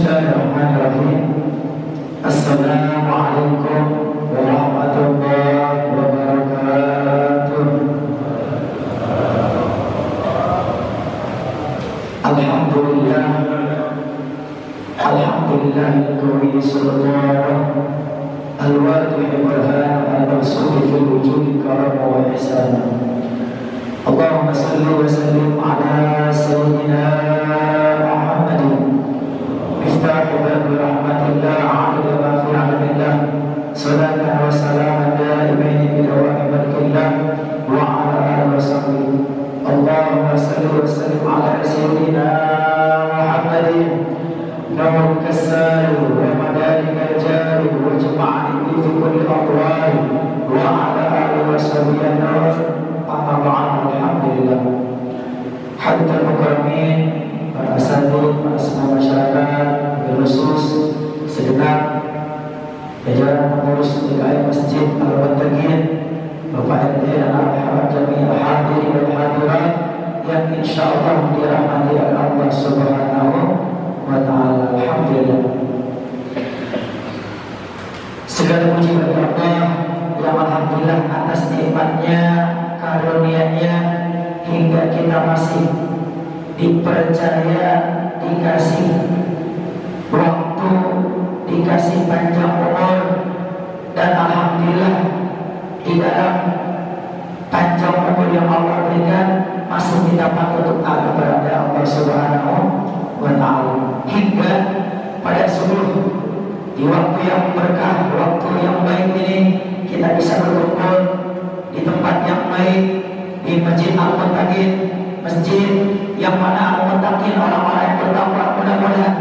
Bismillahirrahmanirrahim. Assalamualaikum warahmatullahi wabarakatuh. Alhamdulillah, alhamdulillahil-qawi sultan al-wadih burhan al-maksud fil wujud karam wa ihsan. Allahumma salli wa sallim ala sayyidina Muhammadin miftah babi rahmatillah adil ma fi alamillah salatan wa salaman daimain bi dawami barakillah wa ala alihi wa sahbihi. Allahumma salli wa sallim ala sayyidina Muhammadin nawal kasari wa madalika jari wa jama'ani fi kulli aqwali wa ala alihi wa sahbihi. Amma ba'd, alhamdulillah. Hadirin mukarramin, para asatidz, para semua masyarakat, khusus segenap jajaran pengurus DKI Masjid Al-Battaqin, Bapak RT dan Al-Habib Jami al-Hadirin wal Hadirat yang insyaallah dirahmati oleh Allah Subhanahu wa taala. Alhamdulillah. Segala puji bagi Allah yang alhamdulillah atas nikmatnya, karunia-Nya hingga kita masih dipercaya, dikasih waktu, dikasih panjang umur, dan alhamdulillah di dalam panjang umur yang Allah berikan masih kita patut untuk taat kepada Allah Subhanahu wa taala hingga pada subuh di waktu yang berkah, waktu yang baik ini kita bisa berkumpul di tempat yang baik, di Masjid Al-Battaqin, masjid yang mana Al-Battaqin orang-orang yang bertakwa. Mudah-mudahan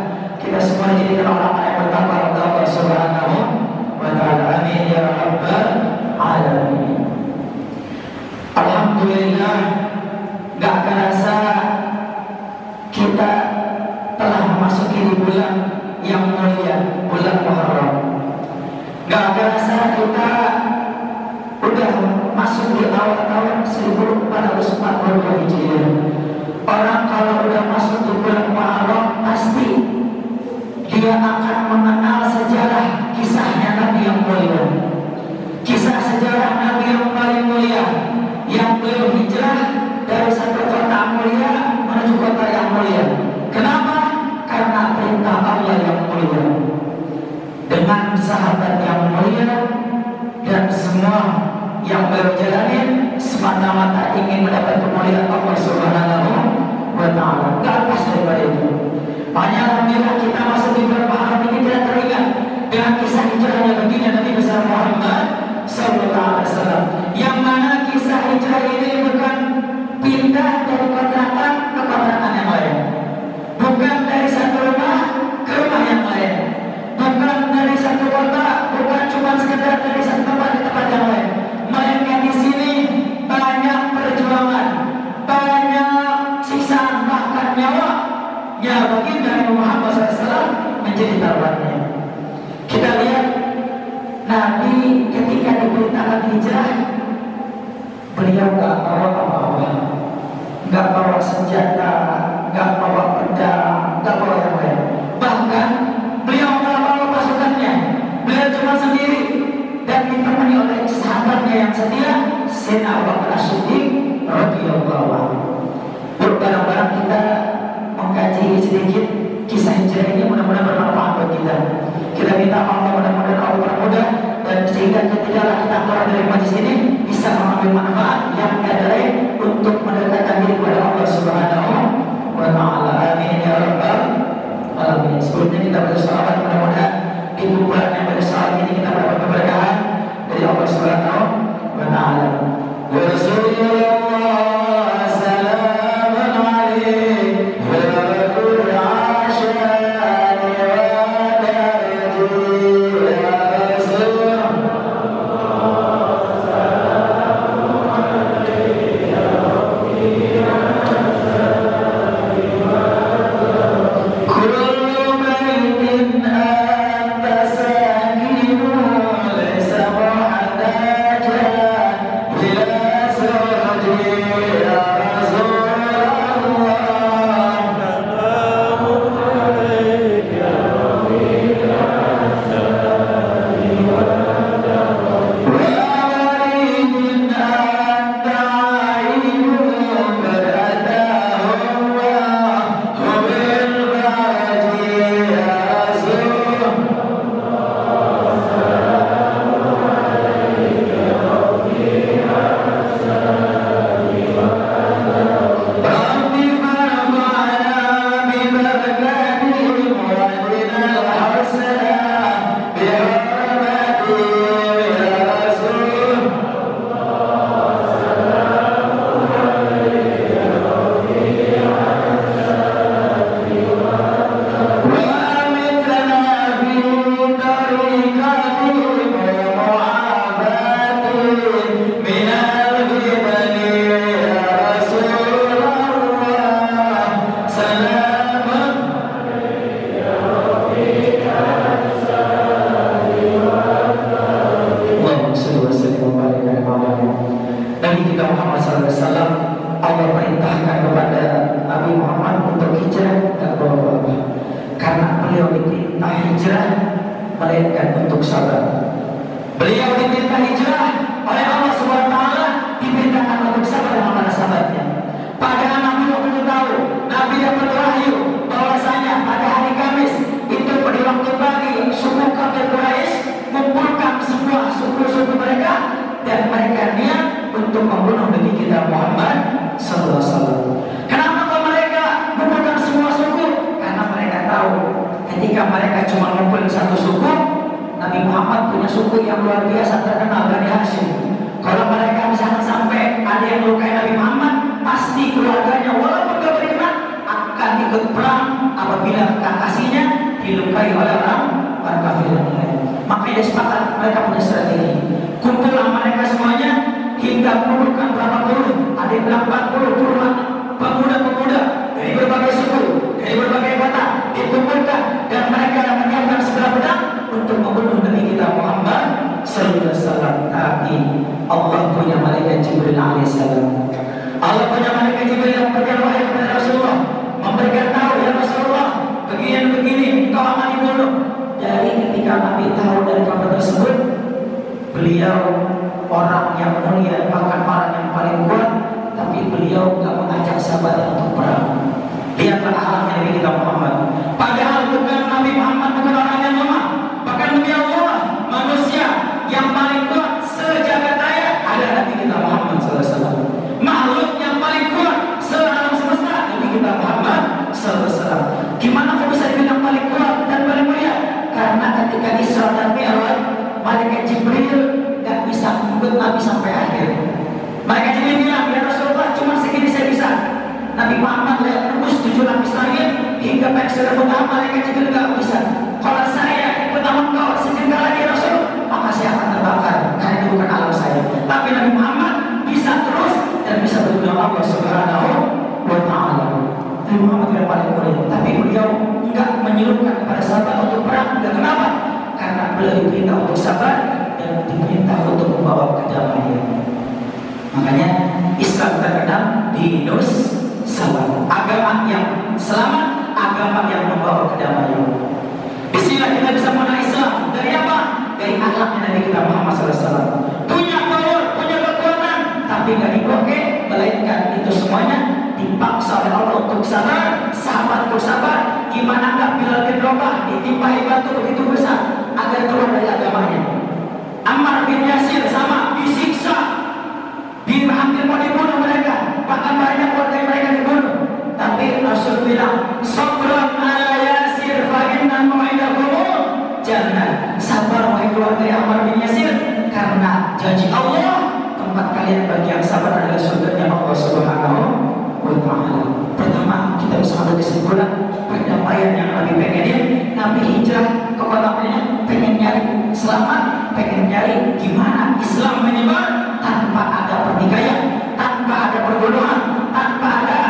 kita semua dijadikan orang-orang yang bertakwa kepada Allah Subhanahu wa taala. Amin ya rabbal alamin. Alhamdulillah, gak kerasa kita telah memasuki bulan yang mulia, bulan Muharram. Gak kerasa kita udah masuk di awal tahun 1442 Hijriah. Orang kalau udah masuk di bulan Muharram pasti dia akan mengenal sejarah kisahnya Nabi yang mulia, kisah sejarah Nabi yang paling mulia, yang beliau hijrah dari satu kota mulia menuju kota yang mulia. Kenapa? Karena perintah Allah yang mulia, dengan sahabat yang mulia, dan semua yang berjalanin semata-mata ingin mendapat kemuliaan Allah Subhanahu wa taala. Gak lepas daripada itu. Makanya alhamdulillah kita masuk di bulan Muharram ini kita teringat dengan kisah hijrahnya baginda Nabi besar Muhammad sallallahu alaihi wasallam, yang mana kisah hijrah ini bukan pindah dari kontrakan ke kontrakan yang lain, bukan dari satu rumah ke rumah yang lain, bukan dari satu kota, bukan cuma sekedar dari satu tempat ke tempat yang lain. Melainkan di sini banyak perjuangan, banyak sisa bahkan nyawa yang baginda Nabi Muhammad SAW menjadi taruhannya. Kita lihat Nabi ketika diperintahkan hijrah, beliau gak bawa apa-apa, gak bawa senjata, gak bawa pedang, gak bawa yang lain. Bahkan beliau gak bawa pasukannya, beliau cuma sendiri dan ditemani oleh sahabatnya yang setia, Sayyidina Abu Bakar As-Siddiq radhiyallahu anhu. Barang-barang kita mengkaji sedikit kisah hijrah ini, mudah-mudahan bermanfaat buat kita. Kita minta Allah mudah-mudahan Allah permudah, dan sehingga ketika kita keluar dari majlis ini bisa mengambil manfaat yang ada untuk mendekatkan diri kepada Allah Subhanahu wa taala. Amin ya rabbal alamin. Sebelumnya kita berselawat, mudah-mudahan di kumpulan yang berselawat ini kita dapat keberkahan dari Allah Subhanahu wa taala. Ya Rasulullah salamun alaihi wa rabbul asyani wa darji ya Rasulullah salamun alaihi ya Rabbi ya kullu baitin anta sakinun karena beliau diperintah hijrah melainkan untuk sabar. Beliau diperintah hijrah oleh Allah Subhanahu wa taala, diperintahkan untuk sabar dengan para sahabatnya. Padahal Nabi waktu tahu, Nabi dapat wahyu bahwasanya pada hari Kamis itu pada waktu pagi suku kafir Quraisy mengumpulkan semua suku-suku mereka dan mereka niat untuk membunuh Nabi kita Muhammad sallallahu alaihi wasallam. Kenapa kok mereka mengumpulkan semua suku? Karena mereka tahu ketika mereka cuma mengumpulkan satu suku, Nabi Muhammad punya suku yang luar biasa terkenal dari Hashim. Kalau mereka misalnya sampai ada yang melukai Nabi Muhammad, pasti keluarganya walaupun gak beriman akan ikut perang apabila kakasinya dilukai oleh orang kafir yang lain. Makanya sepakat mereka punya strategi. Kumpullah mereka semuanya hingga mengumpulkan berapa puluh, ada yang bilang 40 puluhan pemuda-pemuda dari berbagai suku, dari berbagai kota dikumpulkan dan mereka menyiapkan segala pedang untuk membunuh Nabi kita Muhammad sallallahu alaihi wasallam. Tapi Allah punya malaikat Jibril alaihissalam. Allah punya malaikat Jibril yang memberikan wahyu kepada Rasulullah, memberikan tahu ya Rasulullah, begini engkau akan dibunuh. Dari ketika Nabi tahu dari kabar tersebut, beliau orang yang mulia, bahkan orang yang paling kuat, tapi beliau tidak mengajak sahabat untuk perang. Lihatlah akhlaknya Nabi kita Muhammad. Padahal bukan Nabi Muhammad bukan orang yang lemah, bahkan Nabi Allah manusia yang paling kuat sejagat raya adalah Nabi kita Muhammad SAW. Makhluk yang paling kuat se-alam semesta Nabi kita Muhammad SAW. Gimana kok bisa dibilang paling kuat dan paling mulia? Karena ketika Isra dan Mi'raj, malaikat Jibril gak bisa mengikut Nabi sampai akhir. Malaikat Jibril bilang, ya Rasulullah cuma segini saya bisa. Nabi Muhammad lihat tembus 7 lapis langit hingga pensil utama, malaikat Jibril gak bisa. Kalau saya ikut engkau sebentar lagi Rasul, maka saya akan terbakar karena itu bukan alam saya. Tapi Nabi Muhammad bisa terus dan bisa bertemu Allah Subhanahu wa taala. Nabi Muhammad yang paling mulia, tapi beliau enggak menyuruhkan kepada sahabat untuk perang. Enggak, kenapa? Karena beliau diperintah untuk sabar dan diperintah untuk membawa kedamaian. Makanya Islam terkenal di Nus Salam, agama yang selamat, agama yang membawa kedamaian. Bismillah kita bisa mengenal Islam dari apa? Dari akhlaknya Nabi kita Muhammad SAW. Punya power, punya kekuatan, tapi nggak dipakai, melainkan itu semuanya dipaksa oleh Allah untuk sabar, sahabat untuk sabar. Gimana nggak Bilal bin Rabah ditimpahi batu begitu besar agar keluar dari agamanya. Ammar bin Yasir sama disiksa, hampir mau dibunuh mereka, bahkan banyak keluarga mereka dibunuh. Tapi Rasul bilang, sabran ala Yasir fa inna mau'idakum jannah. Sabar wahai keluarga Ammar bin Yasir, karena janji Allah tempat kalian bagi yang sabar adalah surganya Allah Subhanahu wa taala. Pertama, kita bisa ambil kesimpulan perdamaian yang Nabi pengenin. Nabi hijrah ke kotanya pengen nyari selamat, pengen nyari gimana Islam menyebar tanpa ada pertikaian, tanpa ada perburuan, tanpa ada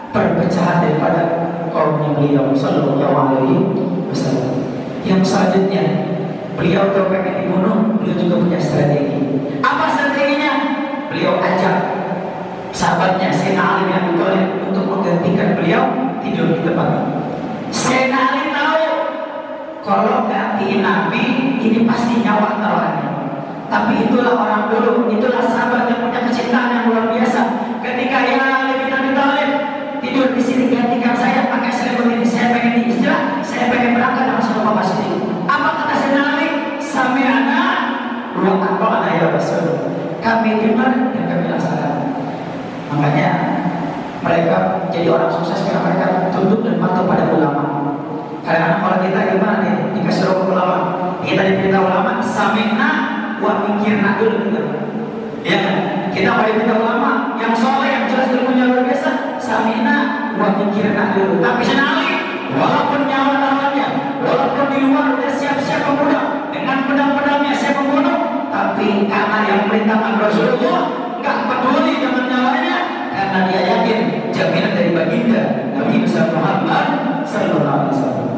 perpecahan daripada kaumnya beliau sallallahu alaihi wasallam. Yang selanjutnya, beliau kalau pengen dibunuh, beliau juga punya strategi. Apa strateginya? Beliau ajak sahabatnya Sayyidina Ali bin Abi Thalib untuk menggantikan beliau tidur di tempat. Sayyidina Ali tahu kalau gantiin Nabi ini pasti nyawa taruhannya. Tapi itulah orang dulu, itulah sahabat yang punya kecintaan yang luar biasa. Ketika ya Ali bin Abi Thalib tidur di sini, gantikan saya pakai selimut ini. Saya pengen hijrah, saya pengen berangkat dengan sama Bapak sendiri. Apa kata Sayyidina Ali? Sami'na wa ata'na ya Rasul. Kami dengar dan kami laksanakan. Makanya mereka jadi orang sukses karena mereka tunduk dan patuh pada ulama. Karena kalau kita gimana nih dikasih roh ulama, kita diperintah ulama, sami'na wa mikirna dulu gitu. Ya kan? Kita kalau diperintah ulama yang soleh, yang jelas ilmunya luar biasa, sami'na wa mikirna dulu. Tapi senali, walaupun nyawa taruhannya, walaupun di luar udah siap-siap membunuh dengan pedang-pedangnya siap membunuh, tapi karena yang perintahkan Rasulullah nggak peduli dengan nyawanya, karena dia yakin jaminan dari baginda Nabi Muhammad sallallahu alaihi wasallam.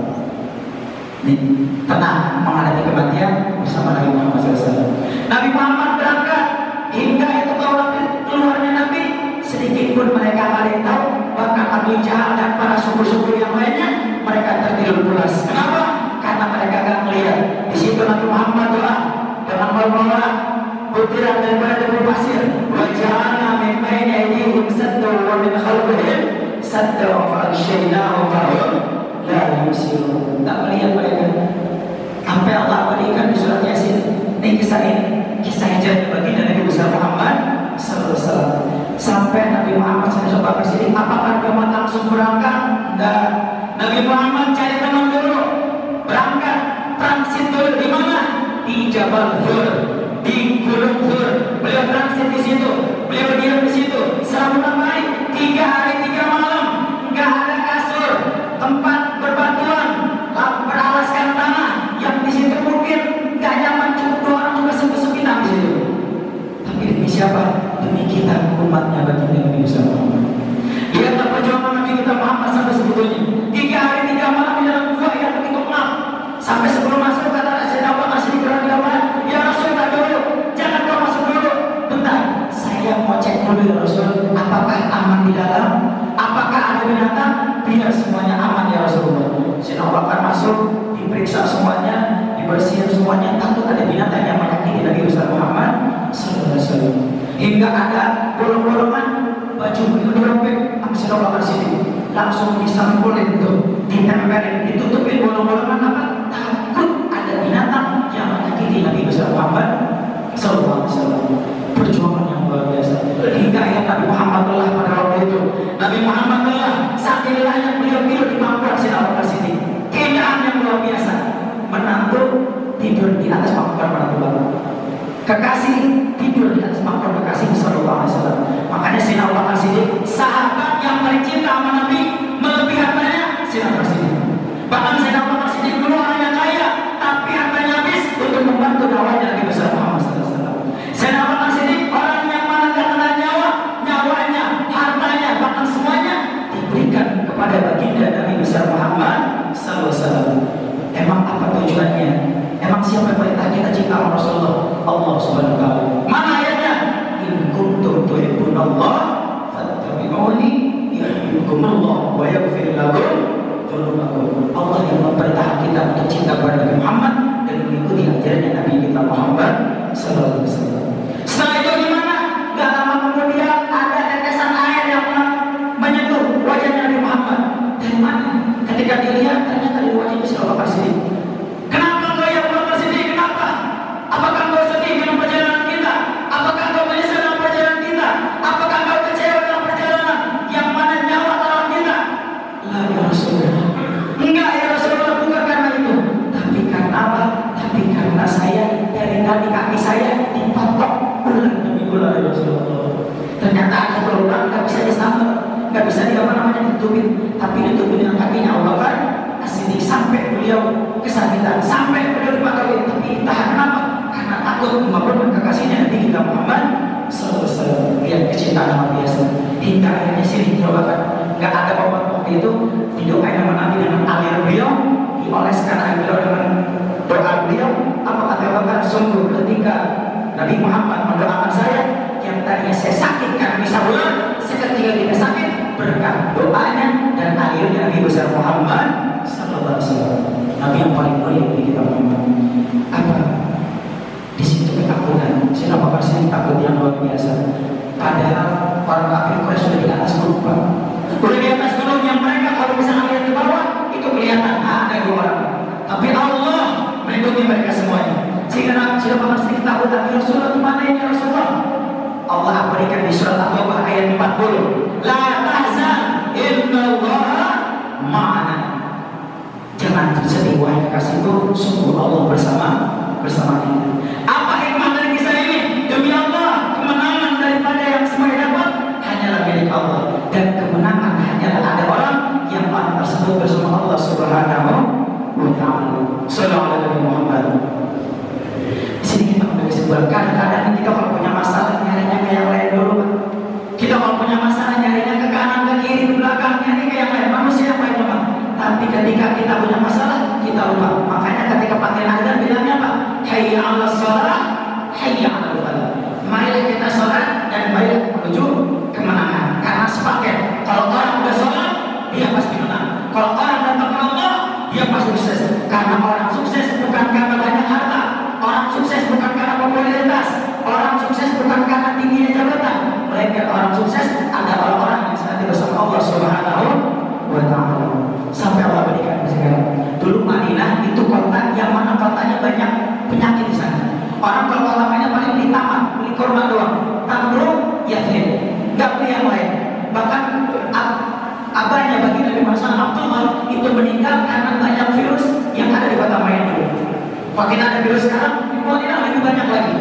Tenang menghadapi kematian bersama Nabi Muhammad SAW. Nabi Muhammad berangkat hingga itu kalau keluarnya Nabi sedikit pun mereka paling tahu. Bahkan Abu Jahal dan para suku-suku yang lainnya mereka tertidur pulas. Kenapa? Karena mereka gak melihat. Di situ Nabi Muhammad doa dengan membawa butiran daripada debu pasir. Wajahna min baini aydihim sadda wa min khalfihim sadda fa aghshaynahum fahum la yubsirun. Tak melihat mereka. Apa yang Allah berikan di surat Yasin. Ini kisah hijrah baginda Nabi besar Muhammad sallallahu alaihi wasallam. Sampai Nabi Muhammad SAW kesini, apakah Muhammad langsung berangkat? Enggak. Nabi Muhammad cari teman dulu, berangkat transit dulu di mana? Di Jabal Hur, di Gunung Hur. Beliau transit di situ, beliau diam di situ selama hari 3 hari 3 malam. Enggak ada kasur, tempat berbatuan, beralaskan tanah. Yang di situ mungkin enggak nyaman, cuma 2 orang juga sepi-sepi di situ. Tapi demi siapa? Demi kita umatnya baginda Nabi Muhammad. Lihatlah perjuangan Nabi kita Muhammad sampai sebetulnya 3 hari 3 malam di dalam gua yang begitu gelap. Sampai sebelum masuk kata Sayyidina Abu Bakar Siddiq radhiyallahu anhu, ya Rasul tak dulu, jangan kau masuk dulu. Bentar, saya mau cek dulu ya Rasul, apakah aman di dalam? Apakah ada binatang? Biar semuanya aman ya Rasulullah. Sayyidina Abu Bakar masuk, diperiksa semuanya, dibersihin semuanya, takut ada binatang yang menyakiti Nabi Muhammad sallallahu alaihi wasallam. Hingga ada bolong-bolongan baju itu dirobek, Sayyidina Abu Bakar Siddiq langsung disampulin tuh, ditempelin, ditutupin bolong-bolongan apa? Takut ada binatang yang menyakiti Nabi Muhammad sallallahu alaihi wasallam. Perjuangan yang luar biasa. Hingga ayat Nabi Muhammad telah pada waktu itu, Nabi Muhammad telah saat ilahnya beliau tidur di pangkuan Sayyidina Abu Bakar Siddiq. Keindahan yang luar biasa. Menantu tidur di atas pangkuan menantu bapak. Kekasih tidur di atas makam kekasih sallallahu alaihi wasallam. Makanya Sayyidina Abu Bakar Siddiq, sahabat yang paling cinta sama Nabi, melebihi hartanya Sayyidina Abu Bakar Siddiq. Bahkan Sayyidina Abu Bakar Siddiq dulu orang yang kaya, tapi hartanya habis untuk membantu dakwahnya Nabi besar Muhammad sallallahu alaihi wasallam. Sayyidina Abu Bakar Siddiq orang yang mana gak kena nyawanya, hartanya, bahkan semuanya diberikan kepada baginda Nabi besar Muhammad sallallahu alaihi wasallam. Emang apa tujuannya? Emang siapa yang perintah kita cinta sama Rasulullah? Allah Subhanahu wa taala. Mana ayatnya? In kuntum tuhibbunallah fattabi'uni yuhibbukumullah wa yaghfir lakum dzunubakum. Allah yang memerintahkan kita untuk cinta kepada Nabi Muhammad dan mengikuti ajarannya Nabi kita Muhammad sallallahu alaihi wasallam. Setelah itu gimana? Gak lama kemudian ada tetesan air yang menyentuh wajah Nabi Muhammad. Dari mana? Ketika dilihat ternyata di wajahnya Sayyidina Abu Bakar Siddiq. Kenapa kau ya Abu Bakar Siddiq? Kenapa? Apakah kau sedih dengan perjalanan kita? Apakah kau menyesal dengan perjalanan kita? Apakah kau kecewa dengan perjalanan yang mana nyawa taruhan kita? La ya Rasulullah. Enggak ya Rasulullah, bukan karena itu. Tapi karena apa? Tapi karena saya dari tadi kaki saya dipatok ular demi ular ya Rasulullah. Ternyata ada berulang nggak bisa disambut, nggak bisa ditutupin, tapi ditutupin dengan kakinya Abu Bakar Siddiq sampai beliau kesakitan, sampai beliau dipatahin, tapi tahan kenapa? Karena takut membangun kekasihnya Nabi kita Muhammad sallallahu alaihi wasallam. Lihat kecintaan yang biasa. Hingga akhirnya Siddiq Bakar nggak ada obat waktu itu, didoain sama Nabi dengan alir beliau, dioleskan air beliau dengan doa beliau. Apa kata Abu Bakar? Sungguh ketika Nabi Muhammad mendoakan saya yang tadinya saya sakit karena bisa ular, seketika tidak sakit berkat doanya dan airnya Nabi besar Muhammad sallallahu alaihi wasallam. Nabi yang paling mulia bagi kita Muhammad. Apa? Di situ ketakutan. Sayyidina Abu Bakar Siddiq takut yang luar biasa. Padahal orang kafir Quraisy sudah di atas gunung. Udah di atas gunung yang mereka kalau bisa lihat di bawah itu kelihatan ada 2 orang. Tapi Allah melindungi mereka semuanya. Sehingga Sayyidina Abu Bakar Siddiq takut. Ya Rasulullah, di mana ini Rasulullah? Allah berikan di surat At-Taubah ayat 40. La tahzan innallaha ma'ana. Jangan sedih wahai kekasihku, sungguh Allah bersama kita. Apa hikmah dari kisah ini? Demi Allah, kemenangan daripada yang semuanya dapat hanyalah milik Allah, dan kemenangan hanyalah ada orang yang orang tersebut bersama Allah Subhanahu wa taala. Sallallahu alaihi Muhammad. Di sini kita mengambil kesimpulan, kadang-kadang kita kalau punya masalah nyarinya ke yang lain dulu. Kita kalau punya masalah nyarinya ke kanan, ke kiri, ke belakang, nyari ke yang lain. Manusia yang lain teman. Tapi ketika kita punya masalah, kita lupa. Makanya ketika pakai azan bilangnya apa? Hayya 'alas shalah Siapa sukses? Karena orang sukses bukan karena banyak harta, orang sukses bukan karena popularitas, orang sukses bukan karena tingginya jabatan, melainkan orang sukses adalah orang yang senantiasa bersama Allah Subhanahu wa Ta'ala. Sampai Allah berikan sekarang. Dulu Madinah itu kota yang mana kotanya banyak penyakit di sana. Orang kalau utamanya paling beli taman, beli kurma doang, tambrung, yakin, nggak beli yang lain. Bahkan abahnya bagi Nabi Muhammad Abdullah itu meninggal karena banyak virus yang ada di kota Madinah dulu. Makin ada virus sekarang, di Madinah lebih banyak lagi.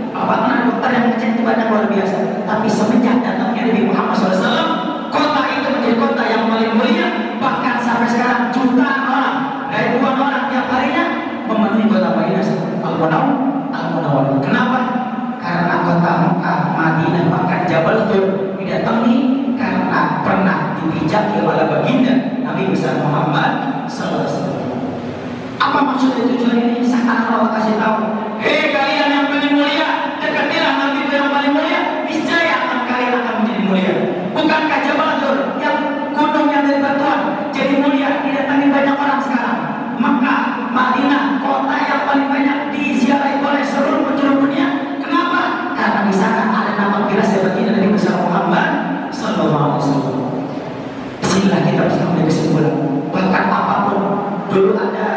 Apakah dokter yang ngecek itu banyak luar biasa. Tapi semenjak datangnya Nabi Muhammad SAW, kota itu menjadi kota yang paling mulia. Bahkan sampai sekarang jutaan orang, ribuan orang tiap harinya memenuhi kota Madinah Al-Munawwarah. Kenapa? Karena kota Mekah, Madinah, bahkan Jabal Tur didatangi karena pernah dipijaki oleh baginda Nabi besar Muhammad SAW. Apa maksud tujuan ini? Sekarang Allah kasih tahu, hei kalian yang paling mulia, dekatilah Nabi yang paling mulia, niscaya kalian akan menjadi mulia. Bukankah Jabal Tur yang gunung yang dari batuan jadi mulia, didatangi banyak orang sekarang? Mekah, Madinah, kota yang paling banyak diziarahi oleh seluruh penjuru dunia. Kenapa? Karena di sana ada nama firasat baginda Nabi besar Muhammad Sallallahu Alaihi Wasallam. Disinilah kita bisa mengambil kesimpulan. Bahkan apapun, dulu ada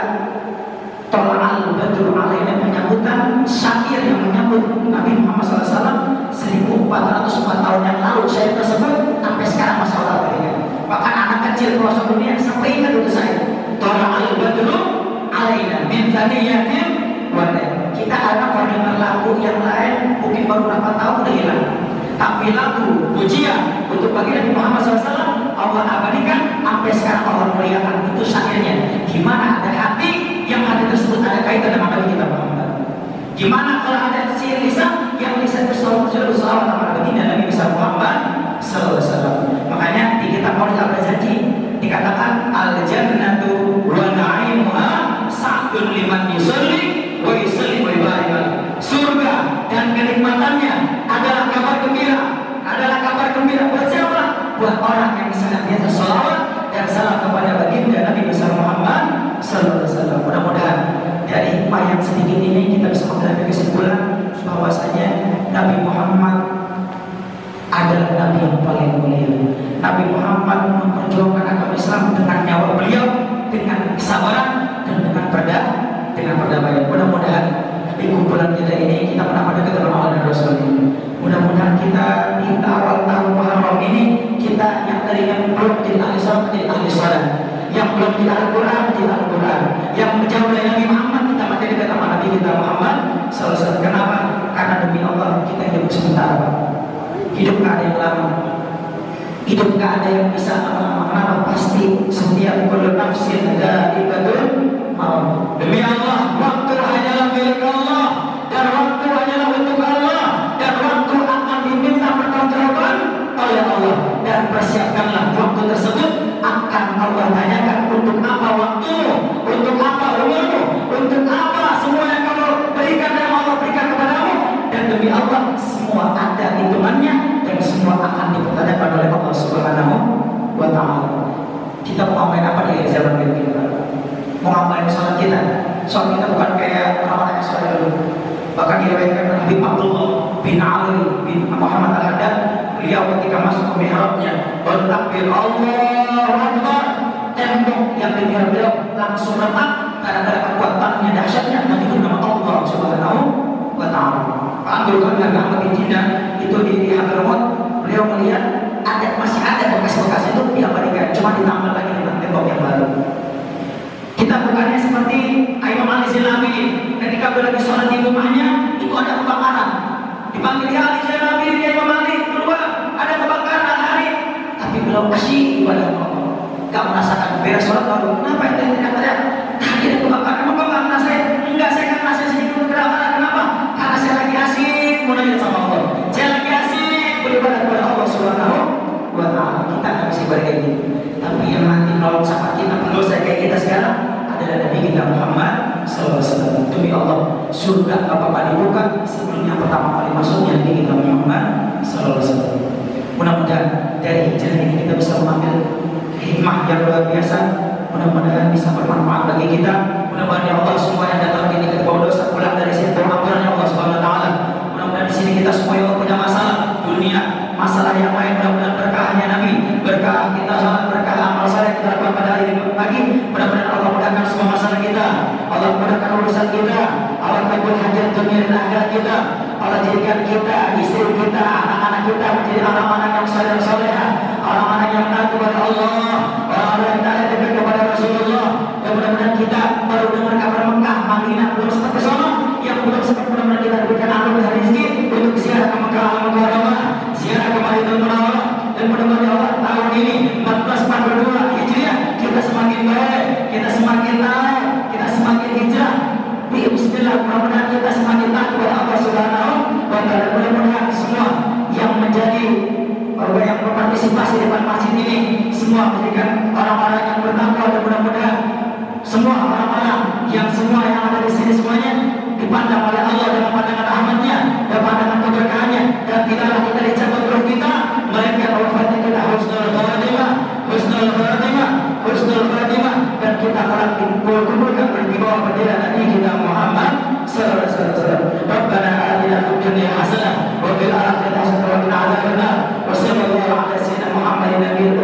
Tola'al Badru alaina penyambutan syair yang menyambut Nabi Muhammad SAW 1404 tahun yang lalu. Syair tersebut sampai sekarang masih orang berikan. Bahkan anak kecil pelosok dunia sampai ingat untuk saya. Tola'al Badru alaina min thaniyatin wadah. Kita ada mendengar lagu yang lain mungkin baru berapa tahun udah hilang. Tapi lagu pujian untuk bagi Nabi Muhammad SAW Allah abadikan sampai sekarang Allah muliakan. Itu syairnya. Gimana ada hati yang hati tersebut ada kaitan dengan Nabi kita Muhammad. Gimana kalau ada syair lisan yang lisan bersolawat kepada baginda Nabi besar Muhammad SAW. Makanya di kitab Maulid Al-Ghazali dikatakan al-jannatu wa na'imuha sa'dun liman yusalli wa yusallim wa yubarik. Surga dan kenikmatannya adalah kabar gembira buat siapa? Buat orang yang senantiasa sholawat dan salam kepada baginda Nabi besar Muhammad Sallallahu Alaihi Wasallam. Mudah-mudahan dari hikmah yang sedikit ini kita bisa mengambil kesimpulan bahwasanya Nabi Muhammad adalah Nabi yang paling mulia. Nabi Muhammad memperjuangkan agama Islam dengan nyawa beliau, dengan kesabaran dan dengan perdamaian. Mudah-mudahan di kumpulan kita ini kita mendapatkan keterangan dari Rasul ini. Mudah-mudahan kita di awal tahun Muharram ini kita yang tadinya belum menjadi ahli sholat menjadi ahli sholat, yang belum menjadi Al-Quran menjadi Al-Quran, yang menjauh dari Nabi Muhammad kita menjadi dekat sama Nabi kita Muhammad SAW. Kenapa? Karena demi Allah kita hidup sementara. Hidup gak ada yang lama. Hidup gak ada yang bisa lama-lama. Kenapa? Pasti setiap kullu nafsin dha'iqatul maut. Demi Allah, waktu hanyalah milik Allah dan waktu hanyalah untuk Allah dan waktu akan diminta pertanggungjawaban oleh Allah. Dan persiapkanlah waktu tersebut akan Allah tanyakan untuk apa waktumu, untuk apa umurmu, untuk apa semua yang kamu berikan dan Allah berikan kepadamu. Dan demi Allah semua ada hitungannya dan semua akan dipertanyakan oleh Allah Subhanahu wa Ta'ala. Kita mau ngapain apa di zaman kita? Mau ngapain sholat kita? Sholat kita bukan kayak orang-orang yang sholat dulu. Bahkan diriwayatkan Nabi Abdullah bin Ali bin Muhammad Al-Haddad, beliau ketika masuk ke mihrabnya bertakbir Allahu Akbar, tembok yang di mihrab beliau langsung retak gara-gara kekuatannya dahsyatnya menyebut nama Allah Subhanahu wa Ta'ala. Pak Abdul Qadir Ahmad bin Jinnah itu di Hadramaut, beliau melihat masih ada bekas-bekas itu diabadikan, cuma ditambah lagi dengan tembok yang baru. Kita bukannya seperti Imam Ali Zainabi ketika berada sholat di rumahnya itu ada kebakaran, dipanggil ya Ali Zainabi, dia Imam Ali keluar, ada kebakaran hari, tapi belum asyik ibadah Allah, gak merasakan beres sholat baru. Kenapa itu tidak teriak? Tadi ada kebakaran, emang bapak ngerasain? Enggak, saya kan ngerasain sedikit kebakaran. Kenapa? Karena saya lagi asyik munajat sama Allah, saya lagi asyik beribadah kepada Allah Subhanahu wa Ta'ala. Kita nggak bisa beribadah ini, tapi yang nanti nolong sama kita pendosa kayak kita sekarang adalah Nabi kita Muhammad SAW. Demi Allah, surga gak apa-apa dibuka sebelum yang pertama kali masuknya Nabi kita Muhammad SAW. Mudah-mudahan dari hijrah ini kita bisa mengambil hikmah yang luar biasa mudah-mudahan bisa bermanfaat bagi kita. Mudah-mudahan ya Allah semua yang datang ini ke dosa pulang dari situ ampunannya Allah Subhanahu wa taala. Mudah-mudahan di sini kita semua yang punya masalah dunia, masalah yang lain, mudah-mudahan berkahnya Nabi, berkah kita salat, berkah amal saleh kita lakukan pada hari ini pagi. Mudah-mudahan Allah mudahkan semua masalah kita, Allah mudahkan urusan kita, Allah kabul hajat dunia dan akhirat kita, Allah jadikan kita, istri kita, anak-anak kita menjadi anak-anak yang saleh-salehah, orang-orang yang taat kepada Allah, orang-orang yang taat kepada Rasulullah. Dan mudah-mudahan kita baru dengar kabar Mekah, Madinah, belum sempat ke sana, yang belum sempat, mudah-mudahan kita diberikan anugerah rezeki untuk ziarah ke Mekah Al-Mukarramah, ziarah ke Madinatul Munawwarah. Dan mudah-mudahan Allah tahun ini 1442 Hijriah kita semakin baik, kita semakin naik, kita semakin hijrah. Bismillah, mudah-mudahan kita semakin taat kepada Allah Subhanahu wa taala. Mudah-mudahan semua yang menjadi orang yang berpartisipasi di depan masjid ini semua menjadikan orang-orang yang bertakwa, dan mudah-mudahan semua orang-orang yang ada di sini semuanya dipandang oleh Allah dengan pandangan rahmatnya dan pandangan keberkahannya, dan tidaklah kita dicabut roh kita, melainkan wafatnya kita husnul khatimah, husnul khatimah, husnul khatimah, dan kita akan dikumpulkan di bawah bendera Nabi kita Muhammad sallallahu alaihi wasallam. Rabbana atina fid dunya hasanah wa fil akhirati hasanah wa qina adzabannar. Wa sallallahu ala sayyidina Muhammadin nabiyil